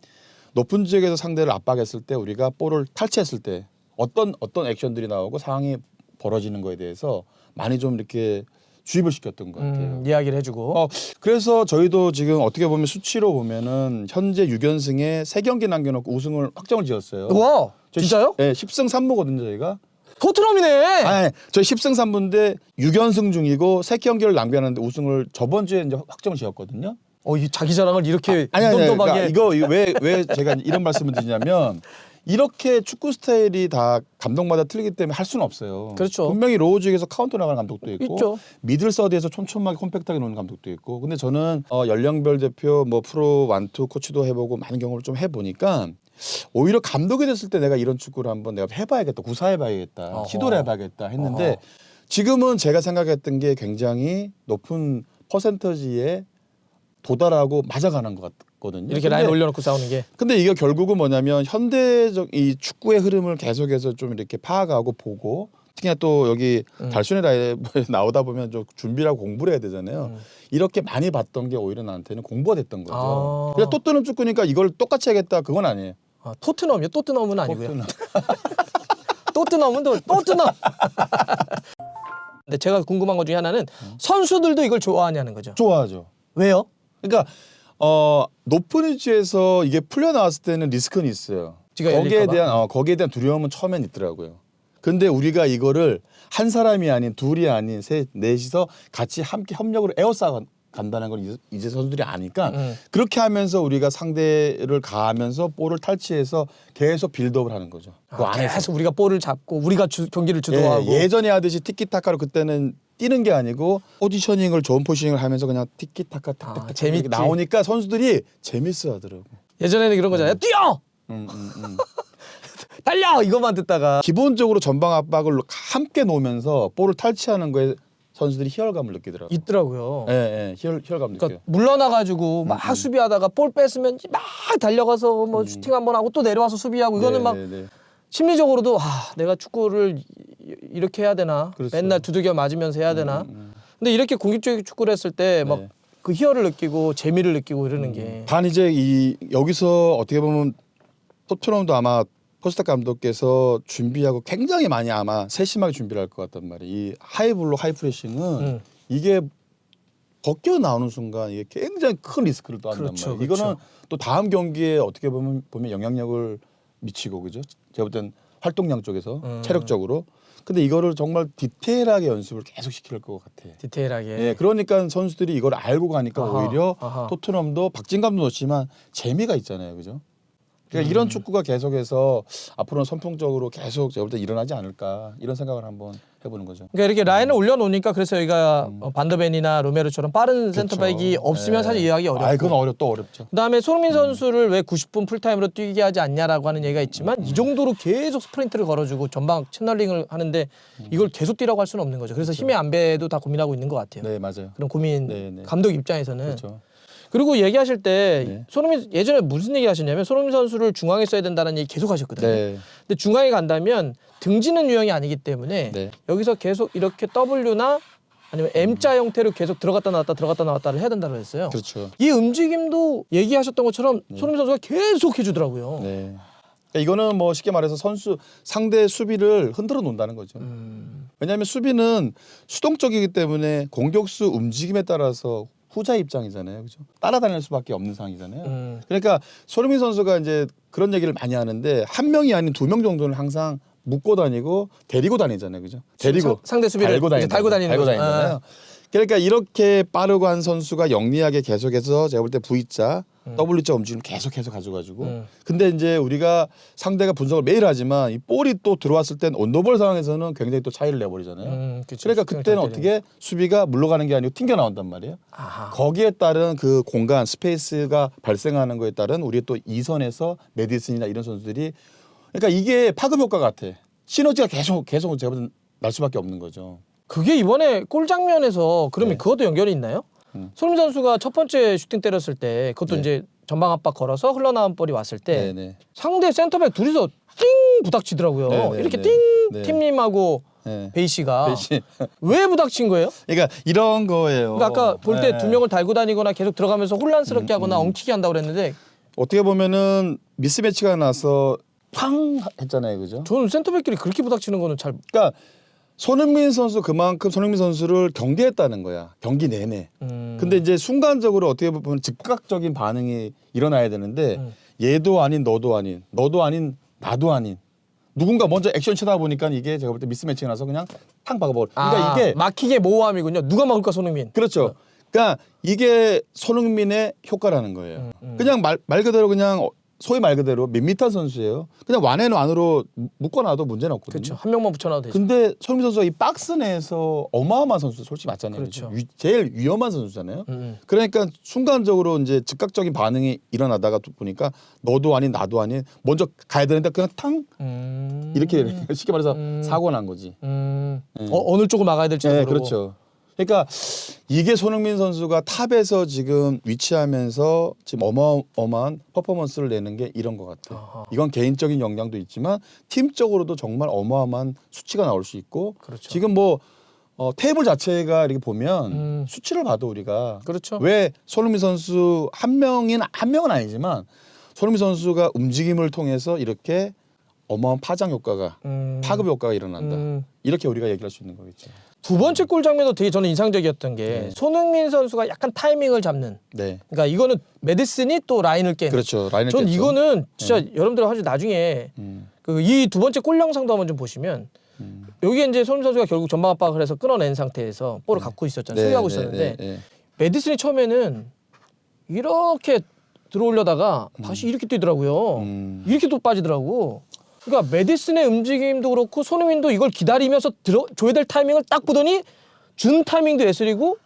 A: 높은 지역에서 상대를 압박했을 때 우리가 볼을 탈취했을 때 어떤 액션들이 나오고 상황이 벌어지는 거에 대해서 많이 좀 이렇게 주입을 시켰던 것 같아요.
B: 이야기를 해주고.
A: 그래서 저희도 지금 어떻게 보면 수치로 보면은 현재 6연승에 3경기 남겨놓고 우승을 확정을 지었어요.
B: 와 진짜요?
A: 네, 10승 3무거든요 저희가.
B: 토트넘이네.
A: 아니, 저희 10승 3무인데 6연승 중이고 3경기를 남겨놨는데 우승을 저번 주에 이제 확정을 지었거든요.
B: 이 자기 자랑을 이렇게
A: 아니,
B: 덤덤하게.
A: 그러니까 이거 왜 제가 이런 말씀을 드리냐면 이렇게 축구 스타일이 다 감독마다 틀리기 때문에 할 수는 없어요.
B: 그렇죠.
A: 분명히 로우직에서 카운터 나가는 감독도 있고
B: 있죠.
A: 미들 서드에서 촘촘하게 콤팩트하게 노는 감독도 있고. 근데 저는 연령별 대표 뭐 프로 1, 2 코치도 해보고 많은 경험을 좀 해보니까 오히려 감독이 됐을 때 내가 이런 축구를 한번 내가 해봐야겠다, 구사해봐야겠다,
B: 어허.
A: 시도를 해봐야겠다 했는데
B: 어허.
A: 지금은 제가 생각했던 게 굉장히 높은 퍼센터지에 도달하고 맞아가는 것 같거든요.
B: 이렇게 라인 올려놓고 싸우는 게.
A: 근데 이게 결국은 뭐냐면 현대적 이 축구의 흐름을 계속해서 좀 이렇게 파악하고 보고 특히나 또 여기 달순의 라인에 나오다 보면 좀 준비하고 공부를 해야 되잖아요. 이렇게 많이 봤던 게 오히려 나한테는 공부가 됐던 거죠.
B: 아.
A: 그냥 또 뜨는 축구니까 이걸 똑같이 하겠다 그건 아니에요.
B: 아, 토트넘이요? 토트넘은 아니고요.
A: 토트넘.
B: 토트넘은 토트넘. 근데 제가 궁금한 것 중에 하나는 선수들도 이걸 좋아하냐는 거죠.
A: 좋아하죠.
B: 왜요?
A: 그러니까 높은 위치에서 이게 풀려 나왔을 때는 리스크는 있어요.
B: 뒤가
A: 거기에
B: 열릴까
A: 대한 거기에 대한 두려움은 처음엔 있더라고요. 근데 우리가 이거를 한 사람이 아닌 둘이 아닌 셋 넷이서 같이 함께 협력으로 에워싸 간다는 걸 이제 선수들이 아니까 그렇게 하면서 우리가 상대를 가하면서 볼을 탈취해서 계속 빌드업을 하는 거죠. 그 안에서.
B: 계속 우리가 볼을 잡고 우리가 경기를 주도하고.
A: 예전에 하듯이 티키타카로 그때는 뛰는 게 아니고 포지셔닝을 좋은 포지셔닝을 하면서 그냥 티키타카 탁탁탁
B: 재밌지.
A: 이렇게 나오니까 선수들이 재밌어하더라고.
B: 예전에는 이런 거잖아요. 뛰어! 달려! 이것만 듣다가.
A: 기본적으로 전방 압박을 함께 놓으면서 볼을 탈취하는 거에 선수들이 희열감을 느끼더라고요.
B: 있더라고요.
A: 희열감
B: 그러니까
A: 느껴요.
B: 물러나가지고 막 수비하다가 볼 뺐으면 막 달려가서 뭐 슈팅 한번 하고 또 내려와서 수비하고 이거는 막 심리적으로도 내가 축구를 이렇게 해야 되나?
A: 그렇죠.
B: 맨날 두들겨 맞으면서 해야 되나? 근데 이렇게 공격적인 축구를 했을 때 막 그 희열을 느끼고 재미를 느끼고 이러는 게.
A: 단 이제 여기서 어떻게 보면 토트넘도 아마 포스텍 감독께서 준비하고 굉장히 많이 아마 세심하게 준비를 할 것 같단 말이에요. 이 하이블록 하이프레싱은 이게 벗겨 나오는 순간 이게 굉장히 큰 리스크를 또 한단
B: 그렇죠,
A: 말이에요.
B: 그렇죠.
A: 이거는 또 다음 경기에 어떻게 보면 영향력을 미치고 그죠? 제가 볼 땐 활동량 쪽에서 체력적으로. 근데 이거를 정말 디테일하게 연습을 계속 시킬 것 같아.
B: 디테일하게.
A: 예, 그러니까 선수들이 이걸 알고 가니까 오히려 토트넘도 박진감도 넣지만 재미가 있잖아요, 그죠? 그러니까 이런 축구가 계속해서 앞으로는 선풍적으로 계속 제가 볼 때 일어나지 않을까 이런 생각을 한번 해보는 거죠.
B: 그러니까 이렇게 라인을 올려놓으니까 그래서 여기가 반더벤이나 로메로처럼 빠른 센터백이 없으면 사실 이해하기 어렵고.
A: 그건 어렵죠.
B: 그다음에 손흥민 선수를 왜 90분 풀타임으로 뛰게 하지 않냐라고 하는 얘기가 있지만 이 정도로 계속 스프린트를 걸어주고 전방 채널링을 하는데 이걸 계속 뛰라고 할 수는 없는 거죠. 그래서 힘의 안배도 다 고민하고 있는 것 같아요.
A: 네, 맞아요.
B: 그런 고민
A: 네.
B: 감독 입장에서는.
A: 그렇죠.
B: 그리고 얘기하실 때 손흥민 예전에 무슨 얘기 하셨냐면 손흥민 선수를 중앙에 써야 된다는 얘기 계속 하셨거든요.
A: 네.
B: 근데 중앙에 간다면 등지는 유형이 아니기 때문에
A: 네.
B: 여기서 계속 이렇게 W나 아니면 M자 형태로 계속 들어갔다 나왔다를 해야 된다고 했어요.
A: 그렇죠.
B: 이 움직임도 얘기하셨던 것처럼 손흥민 선수가 계속 해주더라고요.
A: 네. 그러니까 이거는 뭐 쉽게 말해서 상대 수비를 흔들어 놓는다는 거죠. 왜냐하면 수비는 수동적이기 때문에 공격수 움직임에 따라서 후자 입장이잖아요, 그죠? 따라다닐 수밖에 없는 상황이잖아요. 그러니까 손흥민 선수가 이제 그런 얘기를 많이 하는데 한 명이 아닌 2명 정도는 항상 묶고 다니고 데리고 다니잖아요, 그죠? 데리고
B: 상대 수비를 달고 다니는 거죠.
A: 다니잖아요. 그러니까 이렇게 빠르고 한 선수가 영리하게 계속해서 제가 볼 때 V자, W자 움직임을 계속해서 가져가지고 근데 이제 우리가 상대가 분석을 매일 하지만 이 볼이 또 들어왔을 땐 온더볼 상황에서는 굉장히 또 차이를 내버리잖아요.
B: 그쵸.
A: 그러니까 그때는 어떻게 수비가 물러가는 게 아니고 튕겨 나온단 말이에요.
B: 아하.
A: 거기에 따른 그 공간 스페이스가 발생하는 거에 따른 우리 또 이선에서 메디슨이나 이런 선수들이 그러니까 이게 파급 효과 같아. 시너지가 계속 제가 보는 날 수밖에 없는 거죠.
B: 그게 이번에 골 장면에서 그러면 그것도 연결이 있나요? 손흥민 선수가 첫 번째 슈팅 때렸을 때 그것도 이제 전방 압박 걸어서 흘러나온 볼이 왔을 때 상대 센터백 둘이서 띵 부닥치더라고요. 이렇게 띵 팀님하고 베이시가 왜 부닥친 거예요?
A: 그러니까 이런 거예요.
B: 그러니까 아까 볼 때 2명을 달고 다니거나 계속 들어가면서 혼란스럽게 하거나 엉키게 한다고 그랬는데
A: 어떻게 보면은 미스매치가 나서 팡 했잖아요, 그죠?
B: 저는 센터백끼리 그렇게 부닥치는 거는 잘.
A: 그러니까 손흥민 선수 그만큼 손흥민 선수를 경계했다는 거야. 경기 내내. 근데 이제 순간적으로 어떻게 보면 즉각적인 반응이 일어나야 되는데 얘도 아닌 너도 아닌 나도 아닌 누군가 먼저 액션 치다 보니까 이게 제가 볼 때 미스매치가 나서 그냥 탕 박아버려. 그러니까 이게
B: 막히게 모호함이군요. 누가 막을까 손흥민.
A: 그렇죠. 그러니까 이게 손흥민의 효과라는 거예요. 그냥 말 그대로 그냥 소위 말 그대로 밋밋한 선수예요. 그냥 완에는 완으로 묶어놔도 문제는 없거든요.
B: 그렇죠. 한 명만 붙여놔도 되죠.
A: 근데 손흥민 선수가 이 박스 내에서 어마어마한 선수 솔직히 맞잖아요.
B: 그렇죠.
A: 제일 위험한 선수잖아요.
B: 음.
A: 그러니까 순간적으로 이제 즉각적인 반응이 일어나다가 보니까 너도 아닌 나도 아닌 먼저 가야 되는데 그냥 탕 이렇게 쉽게 말해서 사고가 난 거지.
B: 어느 쪽을 막아야 될지
A: 네,
B: 모르고.
A: 그렇죠. 그러니까 이게 손흥민 선수가 탑에서 지금 위치하면서 지금 어마어마한 퍼포먼스를 내는 게 이런 것 같아요.
B: 아하.
A: 이건 개인적인 역량도 있지만 팀적으로도 정말 어마어마한 수치가 나올 수 있고
B: 그렇죠.
A: 지금 뭐 테이블 자체가 이렇게 보면 수치를 봐도 우리가
B: 그렇죠.
A: 왜 손흥민 선수 한 명은 아니지만 손흥민 선수가 움직임을 통해서 이렇게 어마어마한 파장 효과가 파급 효과가 일어난다. 이렇게 우리가 얘기할 수 있는 거겠죠.
B: 두 번째 골 장면도 되게 저는 인상적이었던 게
A: 네.
B: 손흥민 선수가 약간 타이밍을 잡는.
A: 네,
B: 그러니까 이거는 메디슨이 또 라인을 깨는.
A: 그렇죠. 라인을
B: 전
A: 깼죠.
B: 이거는 진짜 여러분들 사실 나중에 그 이 두 번째 골 영상도 한번 좀 보시면 여기 이제 손흥민 선수가 결국 전방 압박을 해서 끊어낸 상태에서 볼을 갖고 있었잖아요. 수비하고 있었는데 메디슨이 처음에는 이렇게 들어올려다가 다시 이렇게 뛰더라고요. 이렇게 또 빠지더라고. 그러니까 메디슨의 움직임도 그렇고 손흥민도 이걸 기다리면서 줘야 될 타이밍을 딱 보더니 준 타이밍도 예술이고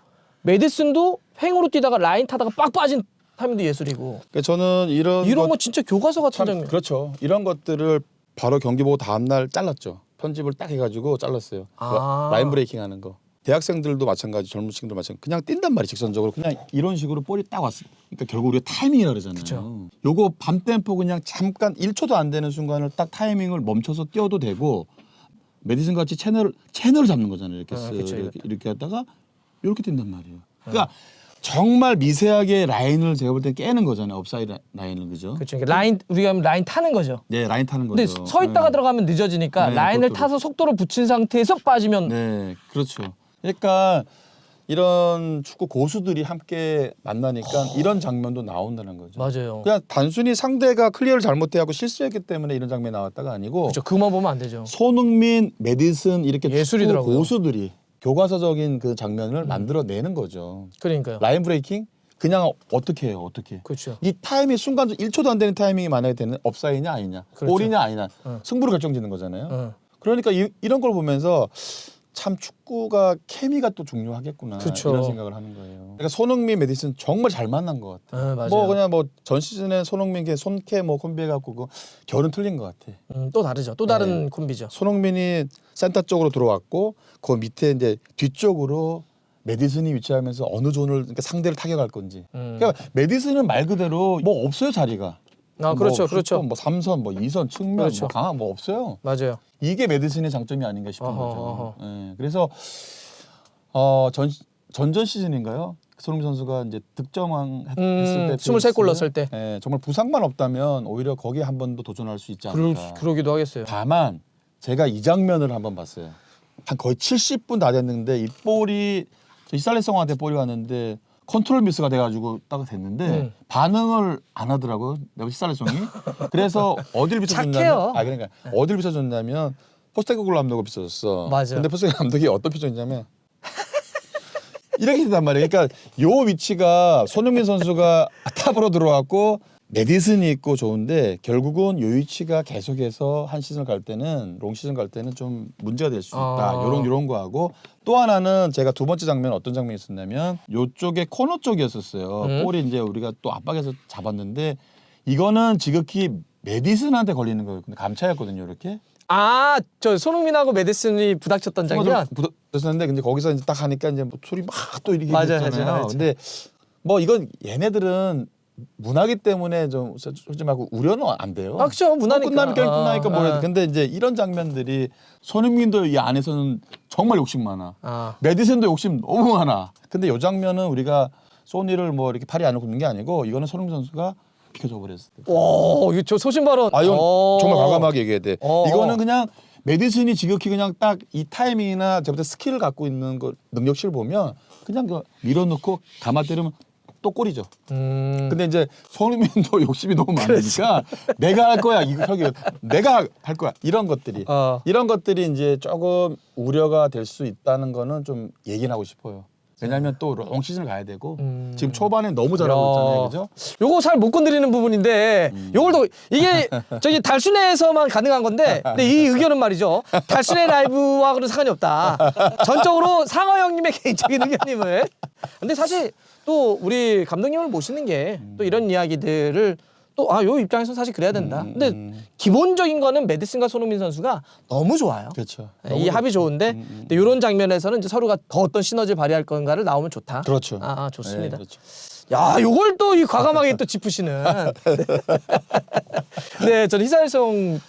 B: 메디슨도 횡으로 뛰다가 라인 타다가 빡 빠진 타이밍도 예술이고.
A: 그러니까 저는 이런
B: 거 진짜 교과서 같은
A: 참,
B: 장면.
A: 그렇죠. 이런 것들을 바로 경기 보고 다음 날 잘랐죠. 편집을 딱 해가지고 잘랐어요.
B: 아.
A: 라인 브레이킹 하는 거. 대학생들도 마찬가지, 젊은 친구들 마찬가지. 그냥 뛴단 말이 직선적으로 그냥 이런 식으로 볼이 딱 왔어. 그러니까 결국 우리가 타이밍이라 그러잖아요.
B: 그쵸.
A: 요거 밤 템포 그냥 잠깐 1초도 안 되는 순간을 딱 타이밍을 멈춰서 뛰어도 되고 메디슨 같이 채널을 잡는 거잖아요. 이렇게 쓱
B: 그쵸,
A: 이렇게 하다가 이렇게 뛴단 말이에요. 그러니까 정말 미세하게 라인을 제가 볼 때 깨는 거잖아요. 업사이드 라인을 그죠?
B: 그렇죠. 그러니까 라인 우리가 하면 라인 타는 거죠.
A: 네, 라인 타는
B: 근데
A: 거죠.
B: 서 있다가 들어가면 늦어지니까
A: 네,
B: 라인을
A: 그것도
B: 타서 속도를 붙인 상태에서 빠지면
A: 네, 그렇죠. 그러니까 이런 축구 고수들이 함께 만나니까 이런 장면도 나온다는 거죠.
B: 맞아요.
A: 그냥 단순히 상대가 클리어를 잘못해하고 실수했기 때문에 이런 장면이 나왔다가 아니고
B: 그렇죠. 그만 보면 안 되죠.
A: 손흥민, 메디슨 이렇게 축구
B: 예술이더라고요.
A: 고수들이 교과서적인 그 장면을 만들어내는 거죠.
B: 그러니까요.
A: 라인 브레이킹 그냥 어떻게 해요? 어떻게?
B: 그렇죠.
A: 이 타이밍 순간 1초도 안 되는 타이밍이 만약에 되는 업사이냐 아니냐,
B: 그렇죠.
A: 골이냐 아니냐 승부를 결정짓는 거잖아요. 그러니까 이런 걸 보면서 참 축구가 케미가 또 중요하겠구나
B: 그쵸.
A: 이런 생각을 하는 거예요. 그러니까 손흥민, 메디슨 정말 잘 만난 것 같아.
B: 맞아요.
A: 뭐 그냥 뭐 전 시즌에 손흥민 손캐 뭐 콤비해갖고 그 결은 틀린 것 같아.
B: 또 다르죠. 또 다른 콤비죠.
A: 손흥민이 센터 쪽으로 들어왔고 그 밑에 이제 뒤쪽으로 메디슨이 위치하면서 어느 존을 그러니까 상대를 타격할 건지. 그러니까 메디슨은 말 그대로 뭐 없어요 자리가.
B: 그렇죠,
A: 뭐
B: 그렇죠.
A: 슈퍼, 뭐 3선, 뭐 2선, 측면,
B: 그렇죠.
A: 뭐 강한 뭐 없어요.
B: 맞아요.
A: 이게 메디슨의 장점이 아닌가 싶은
B: 어허,
A: 거죠.
B: 어허.
A: 예, 그래서 전전 시즌인가요? 손흥민 선수가 이제 득점왕 했을 때
B: 23골 넣었을 때.
A: 예, 정말 부상만 없다면 오히려 거기에 한 번 더 도전할 수 있지 않을까.
B: 그러기도 하겠어요.
A: 다만 제가 이 장면을 한번 봤어요. 한 거의 70분 다 됐는데 이 볼이 히살리송한테 볼이 왔는데 컨트롤 미스가 돼가지고 딱 됐는데 반응을 안 하더라고요. 내가 히살리송이. 그래서 어디를 비춰줬냐면
B: 착해요.
A: 그러니까 어디를 비춰줬냐면 포스테코글루 감독을 비춰줬어.
B: 맞아.
A: 근데 포스테코글루 감독이 어떤 표정이냐면 이렇게 된단 말이에요. 그러니까 요 위치가 손흥민 선수가 탑으로 들어왔고 메디슨이 있고 좋은데 결국은 요 위치가 계속해서 한 시즌 갈 때는 롱 시즌 갈 때는 좀 문제가 될 수 있다. 요런 거하고 또 하나는 제가 두 번째 장면 어떤 장면이 있었냐면 요쪽에 코너 쪽이었었어요. 볼이 이제 우리가 또 압박해서 잡았는데 이거는 지극히 메디슨한테 걸리는 거였거든요. 감차였거든요. 이렇게.
B: 저 손흥민하고 메디슨이 부닥쳤던 장면.
A: 붙었는데 근데 거기서 이제 딱 하니까 이제 뭐 소리 막 또 이렇게
B: 맞아요,
A: 했잖아요.
B: 맞아요.
A: 근데 뭐 이건 얘네들은 문화기 때문에 좀 솔직히 말고 우려는 안 돼요.
B: 그렇죠. 문화니까.
A: 끝나면 게임 끝나니까 뭐래도. 근데 이제 이런 장면들이 손흥민도 이 안에서는 정말 욕심 많아. 메디슨도 욕심 너무 많아. 근데 이 장면은 우리가 소니를 뭐 이렇게 팔이 안 놓고 있는 게 아니고 이거는 손흥민 선수가 비켜줘 버렸어.
B: 와, 이거 저 소신 발언.
A: 이건 정말 과감하게 얘기해야 돼.
B: 어.
A: 이거는 그냥 메디슨이 지극히 그냥 딱 이 타이밍이나 저부터 스킬을 갖고 있는 거 능력치를 보면 그냥 그 밀어넣고 감아 때리면 또 골이죠. 근데 이제 손흥민도 욕심이 너무 많으니까 내가 할 거야. 이거 저기 내가 할 거야. 이런 것들이 이제 조금 우려가 될 수 있다는 거는 좀 얘기는 하고 싶어요. 왜냐하면 또 롱 시즌을 가야 되고 지금 초반에 너무 잘하고
B: 야.
A: 있잖아요, 그죠?
B: 요거 잘 못 건드리는 부분인데 요걸 더 이게 저기 달순회에서만 가능한 건데 근데 이 의견은 말이죠. 달순회 라이브하고는 상관이 없다. 전적으로 상어 형님의 개인적인 의견임을. 근데 사실 또 우리 감독님을 모시는 게 또 이런 이야기들을 또 요 입장에서 사실 그래야 된다. 근데 기본적인 거는 매디슨과 손흥민 선수가 너무 좋아요.
A: 그렇죠.
B: 이 합이 좋은데 근데 이런 장면에서는 이제 서로가 더 어떤 시너지를 발휘할 건가를 나오면 좋다.
A: 그렇죠.
B: 좋습니다.
A: 네, 그렇죠.
B: 야, 요걸 또 이 과감하게 또 짚으시는. 네, 저는 히사리송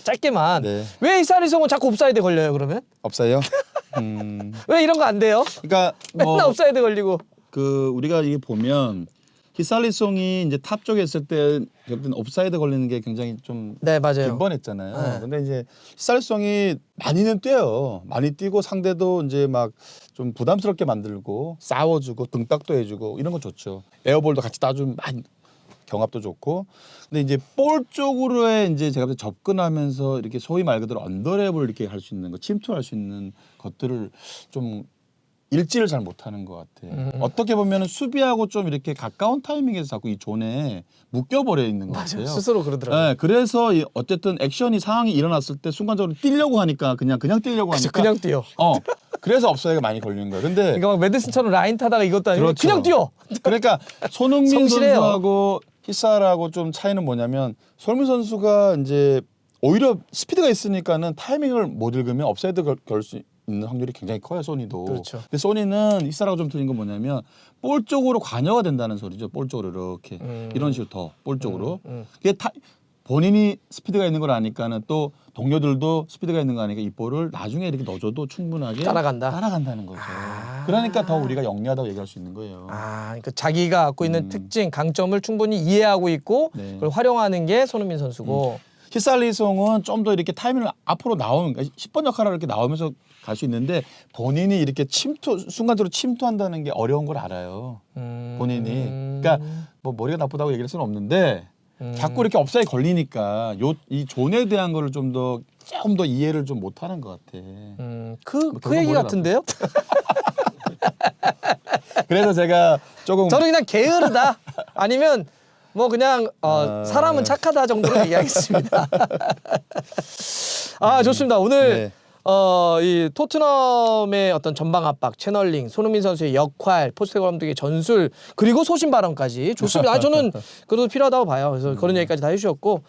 B: 짧게만.
A: 네.
B: 왜 히사리송은 자꾸 옵사이드 걸려요, 그러면?
A: 없어요?
B: 왜 이런 거 안 돼요?
A: 그러니까
B: 맨날 옵사이드 걸리고.
A: 그 우리가 이게 보면 히살리송이 이제 탑 쪽에 있을 때 옵사이드 걸리는 게 굉장히 좀
B: 네, 맞아요.
A: 빈번했잖아요.
B: 네.
A: 근데 이제 히살리송이 많이는 뛰어요. 많이 뛰고 상대도 이제 막 좀 부담스럽게 만들고 싸워주고 등딱도 해주고 이런 거 좋죠. 에어볼도 같이 따주면 많이 경합도 좋고. 근데 이제 볼 쪽으로의 이제 제가 볼때 접근하면서 이렇게 소위 말 그대로 언더랩을 이렇게 할 수 있는 거, 침투할 수 있는 것들을 좀 일지를 잘 못하는 것 같아. 어떻게 보면은 수비하고 좀 이렇게 가까운 타이밍에서 자꾸 이 존에 묶여버려 있는 것 같아요.
B: 스스로 그러더라고요.
A: 네, 그래서 어쨌든 액션이 상황이 일어났을 때 순간적으로 뛰려고 하니까 그냥 뛰려고 하니까
B: 그냥 뛰어.
A: 그래서 업사이드가 많이 걸리는 거예요. 근데
B: 그러니까 막 매디슨처럼 라인 타다가 이것도 아니고
A: 그렇죠.
B: 그냥 뛰어.
A: 그러니까 손흥민
B: 성실해요.
A: 선수하고 히사라하고 좀 차이는 뭐냐면 손흥민 선수가 이제 오히려 스피드가 있으니까는 타이밍을 못 읽으면 업사이드 걸 수 있는 확률이 굉장히 커요, 소니도.
B: 그렇죠.
A: 근데 소니는 히사라하고 좀 틀린 건 뭐냐면 볼 쪽으로 관여가 된다는 소리죠. 볼 쪽으로 이렇게 이런 식으로 더 볼 쪽으로. 그게 본인이 스피드가 있는 걸 아니까는 또 동료들도 스피드가 있는 거 아니까 이 볼을 나중에 이렇게 넣어줘도 충분하게 따라간다는 거죠. 그러니까 더 우리가 영리하다고 얘기할 수 있는 거예요.
B: 그러니까 자기가 갖고 있는 특징, 강점을 충분히 이해하고 있고
A: 네.
B: 그걸 활용하는 게 손흥민 선수고.
A: 히살리송은 좀 더 이렇게 타이밍을 앞으로 나오는 10번 역할을 이렇게 나오면서 갈 수 있는데 본인이 이렇게 순간적으로 침투한다는 게 어려운 걸 알아요. 본인이. 그러니까 뭐 머리가 나쁘다고 얘기할 수는 없는데 자꾸 이렇게 업사이드 걸리니까 이 존에 대한 거를 좀 더 이해를 좀 못하는 것 같아.
B: 그
A: 결국
B: 얘기
A: 머리가
B: 같은데요?
A: 그래서 제가 조금
B: 저는 그냥 게으르다 아니면 뭐 그냥 사람은 착하다 정도로 얘기하겠습니다. 좋습니다. 오늘
A: 네.
B: 이 토트넘의 어떤 전방 압박, 채널링, 손흥민 선수의 역할, 포스테코 감독의 전술, 그리고 소신 발언까지 좋습니다. 저는 그래도 필요하다고 봐요. 그래서 그런 얘기까지 다 해주셨고,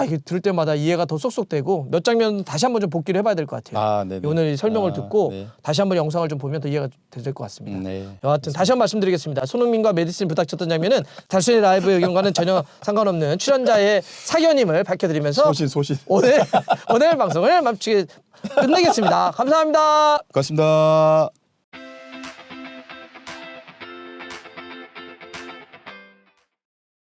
B: 이게 들을 때마다 이해가 더 쏙쏙되고 몇 장면 다시 한번 좀 복기를 해봐야 될 것 같아요.
A: 네네.
B: 오늘 이 설명을 듣고
A: 네.
B: 다시 한번 영상을 좀 보면 더 이해가 될 것 같습니다.
A: 네.
B: 여하튼 다시 한번 말씀드리겠습니다. 손흥민과 메디슨 부닥쳤던 장면은 달순이 라이브 의견과는 전혀 상관없는 출연자의 사견임을 밝혀드리면서
A: 소신.
B: 오늘 방송을 끝내겠습니다. 감사합니다.
A: 고맙습니다.